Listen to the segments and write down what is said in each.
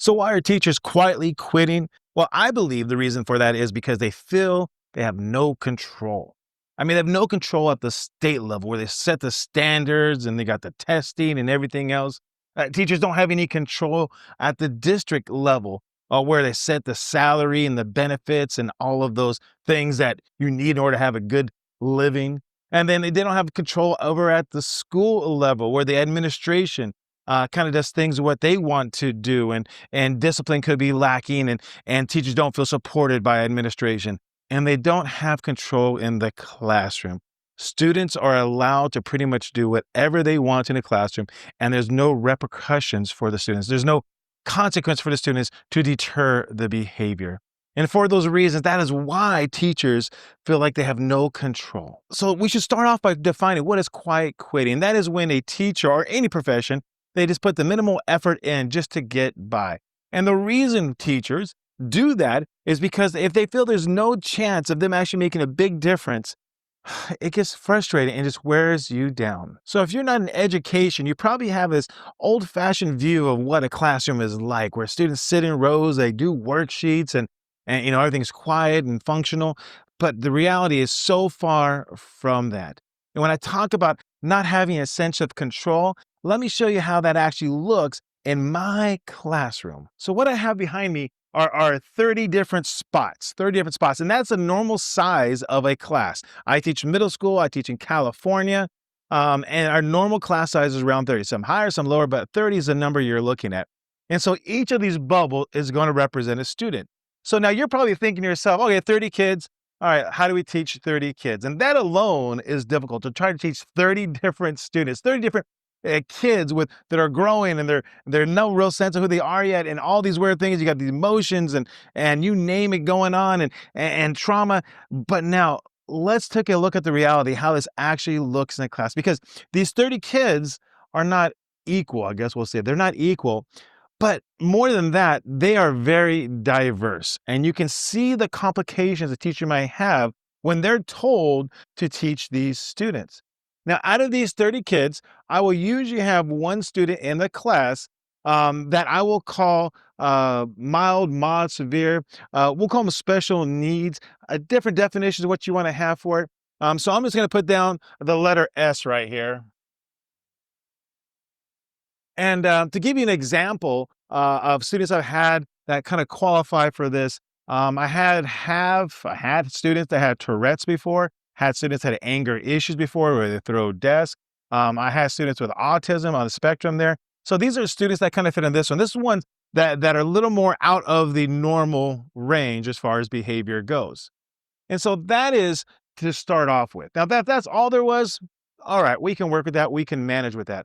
So why are teachers quietly quitting? Well, I believe the reason for that is because they feel they have no control. I mean, they have no control at the state level where they set the standards and they got the testing and everything else. Teachers don't have any control at the district level where they set the salary and the benefits and all of those things that you need in order to have a good living. And then they don't have control over at the school level where the administration kind of does things what they want to do, and discipline could be lacking, and teachers don't feel supported by administration, and they don't have control in the classroom. Students are allowed to pretty much do whatever they want in the classroom, and there's no repercussions for the students. There's no consequence for the students to deter the behavior. And for those reasons, that is why teachers feel like they have no control. So we should start off by defining what is quiet quitting. That is when a teacher or any profession, they just put the minimal effort in just to get by. And the reason teachers do that is because if they feel there's no chance of them actually making a big difference, it gets frustrating and just wears you down. So if you're not in education, you probably have this old-fashioned view of what a classroom is like, where students sit in rows, they do worksheets, and everything's quiet and functional. But the reality is so far from that. And when I talk about not having a sense of control, let me show you how that actually looks in my classroom. So what I have behind me are 30 different spots, 30 different spots. And that's a normal size of a class. I teach middle school, I teach in California, and our normal class size is around 30, some higher, some lower, but 30 is the number you're looking at. And so each of these bubbles is going to represent a student. So now you're probably thinking to yourself, okay, 30 kids. All right, how do we teach 30 kids? And that alone is difficult, to try to teach 30 different students, 30 different kids that are growing, and they're no real sense of who they are yet, and all these weird things. You got these emotions and you name it going on, and trauma. But now let's take a look at the reality, how this actually looks in a class, because these 30 kids are not equal. I guess we'll say they're not equal. But more than that, they are very diverse. And you can see the complications a teacher might have when they're told to teach these students. Now, out of these 30 kids, I will usually have one student in the class that I will call mild, mod, severe. We'll call them special needs, different definitions of what you want to have for it. So I'm just going to put down the letter S right here. And to give you an example of students I've had that kind of qualify for this, I had students that had Tourette's before, had students that had anger issues before, where they throw desks. I had students with autism on the spectrum there. So these are students that kind of fit in this one. This is ones that are a little more out of the normal range as far as behavior goes. And so that is to start off with. Now that's all there was. All right, we can work with that. We can manage with that.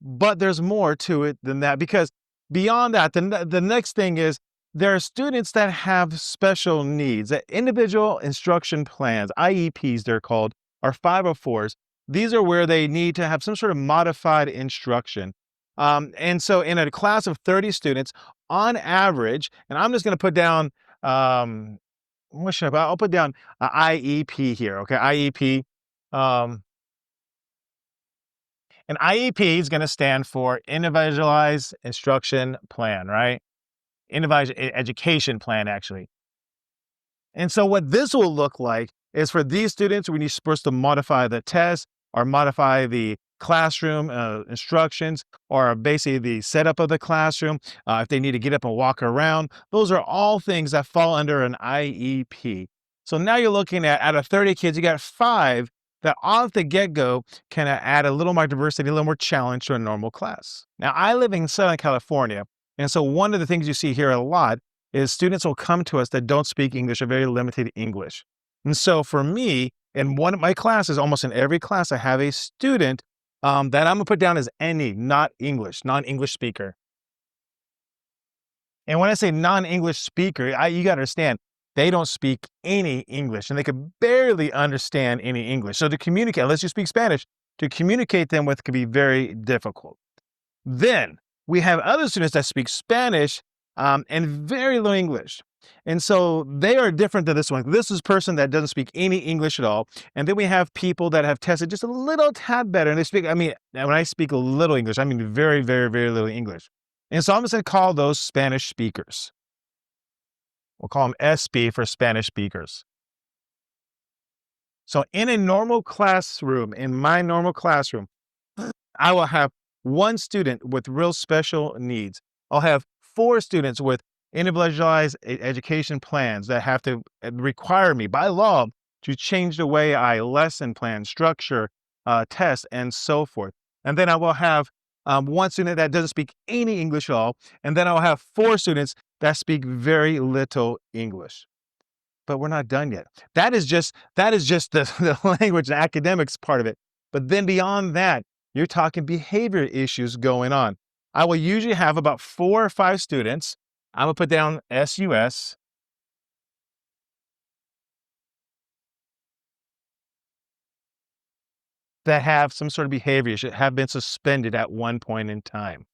But there's more to it than that, because beyond that, the next thing is there are students that have special needs. Individual instruction plans, IEPs they're called, are 504s. These are where they need to have some sort of modified instruction. And so in a class of 30 students, on average, and I'm just going to put down, what should I'll put down IEP here, okay, IEP. An IEP is going to stand for Individualized Instruction Plan, right? Individual Education Plan, actually. And so what this will look like is for these students, when you're supposed to modify the test or modify the classroom instructions, or basically the setup of the classroom, if they need to get up and walk around, those are all things that fall under an IEP. So now you're looking at, out of 30 kids, you got 5 that off the get-go can add a little more diversity, a little more challenge to a normal class. Now, I live in Southern California, and so one of the things you see here a lot is students will come to us that don't speak English or very limited English. And so for me, in one of my classes, almost in every class, I have a student that I'm gonna put down as NE, not English, non-English speaker. And when I say non-English speaker, you gotta understand, they don't speak any English, and they could barely understand any English. So to communicate, unless you speak Spanish, to communicate them with can be very difficult. Then we have other students that speak Spanish and very little English. And so they are different than this one. This is a person that doesn't speak any English at all. And then we have people that have tested just a little tad better. And they speak, I mean, when I speak a little English, I mean very, very, very little English. And so I'm just going to call those Spanish speakers. We'll call them SP for Spanish speakers. So in a normal classroom, in my normal classroom, I will have one student with real special needs. I'll have four students with individualized education plans that have to require me by law to change the way I lesson plan, structure, test, and so forth. And then I will have one student that doesn't speak any English at all. And then I'll have four students that speak very little English. But we're not done yet. That is just the, the language and academics part of it. But then beyond that, you're talking behavior issues going on. I will usually have about 4 or 5 students. I'm gonna put down SUS. That have some sort of behavior issue, have been suspended at one point in time.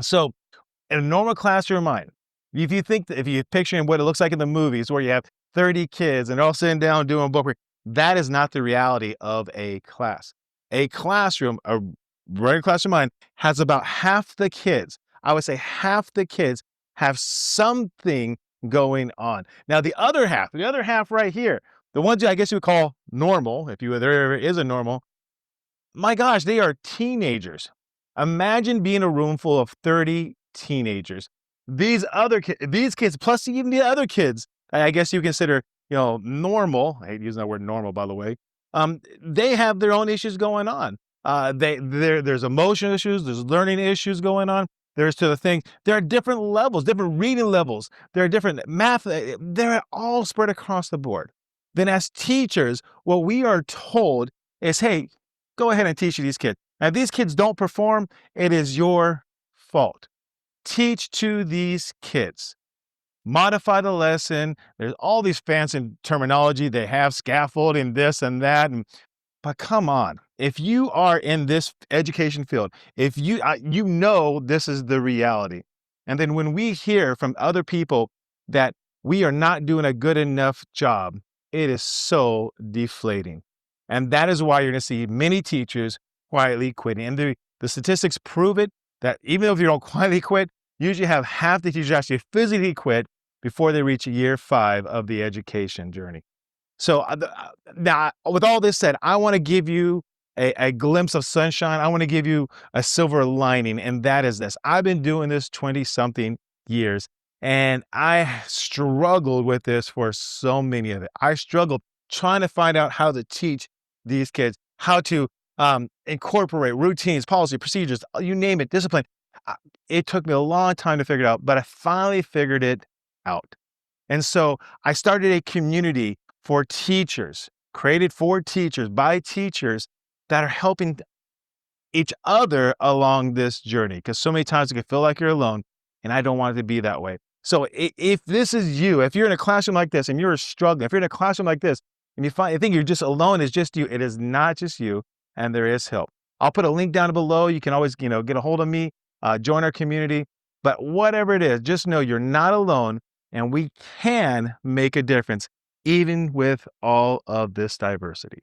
So in a normal classroom mind, if you picture in what it looks like in the movies where you have 30 kids and they're all sitting down doing book work, that is not the reality of a class. A classroom, a regular classroom mind, has about half the kids. I would say half the kids have something going on. Now the other half right here, the ones I guess you would call normal, if you there is a normal, my gosh, they are teenagers. Imagine being a room full of 30 teenagers. These kids, plus even the other kids, I guess you consider, normal. I hate using that word normal, by the way. They have their own issues going on. There's emotional issues, there's learning issues going on. There's to the thing. There are different levels, different reading levels. There are different math. They're all spread across the board. Then, as teachers, what we are told is, hey, go ahead and teach these kids. Now, if these kids don't perform, it is your fault. Teach to these kids. Modify the lesson. There's all these fancy terminology. They have scaffolding, this and that. But come on, if you are in this education field, if you know this is the reality. And then when we hear from other people that we are not doing a good enough job, it is so deflating. And that is why you're going to see many teachers quietly quitting. And the statistics prove it, that even if you don't quietly quit, you usually have half the teachers actually physically quit before they reach year 5 of the education journey. So now, with all this said, I want to give you a glimpse of sunshine. I want to give you a silver lining, and that is this. I've been doing this 20-something years, and I struggled with this for so many of it. I struggled trying to find out how to teach these kids, how to incorporate routines, policy, procedures, you name it, discipline. It took me a long time to figure it out, but I finally figured it out. And so I started a community for teachers, created for teachers, by teachers that are helping each other along this journey. Because so many times it can feel like you're alone, and I don't want it to be that way. So if this is you, if you're in a classroom like this and you're struggling, if you're in a classroom like this and you think you're just alone, it's just you, it is not just you, and there is help. I'll put a link down below. You can always, get a hold of me, join our community. But whatever it is, just know you're not alone, and we can make a difference even with all of this diversity.